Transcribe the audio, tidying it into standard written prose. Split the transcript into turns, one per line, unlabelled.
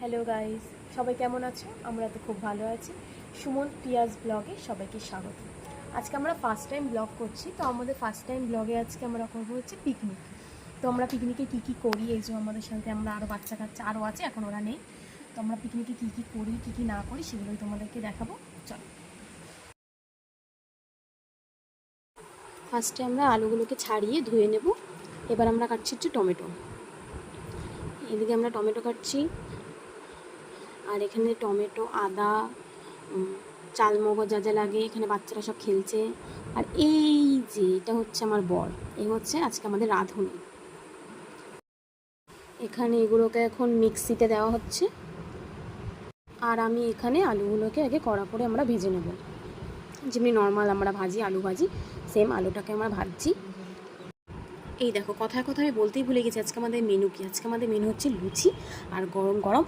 Hello guys, সবাই কেমন আছো? আমরা তো খুব ভালো আছি। সুমন পিয়াজ ব্লগে সবাইকে স্বাগত। আজকে আমরা ফার্স্ট টাইম ব্লগ করছি, তো আমাদের ফার্স্ট টাইম ব্লগে আজকে আমরা করবো হচ্ছে পিকনিক। তো আমরা পিকনিকে কী কী করি, এই যে আমাদের সাথে আমরা আরও বাচ্চা কাচ্চা আরও আছে, এখন ওরা নেই। তো আমরা পিকনিকে কী কী করি, কী কী না করি সেগুলোই তোমাদেরকে দেখাবো। চলো, ফার্স্টে আমরা আলুগুলোকে ছাড়িয়ে ধুয়ে নেব। এবার আমরা কাটছি হচ্ছে টমেটো। এদিকে আমরা টমেটো কাটছি, আর এখানে টমেটো, আদা, চালমগজ যা যা লাগে, এখানে বাচ্চারা সব খেলছে। আর এই যে এটা হচ্ছে আমার বর, এই হচ্ছে আজকে আমাদের রাঁধুনি। এখানে এগুলোকে এখন মিক্সিতে দেওয়া হচ্ছে, আর আমি এখানে আলুগুলোকে আগে কড়া করে আমরা ভেজে নেব, যেমনি নর্মাল আমরা ভাজি, আলু ভাজি, সেম আলুটাকে আমরা ভাজছি। এই দেখো, কথায় কথায় আমি বলতেই ভুলে গেছি, আজকে আমাদের মেনু কি। আজকে আমাদের মেনু হচ্ছে লুচি আর গরম গরম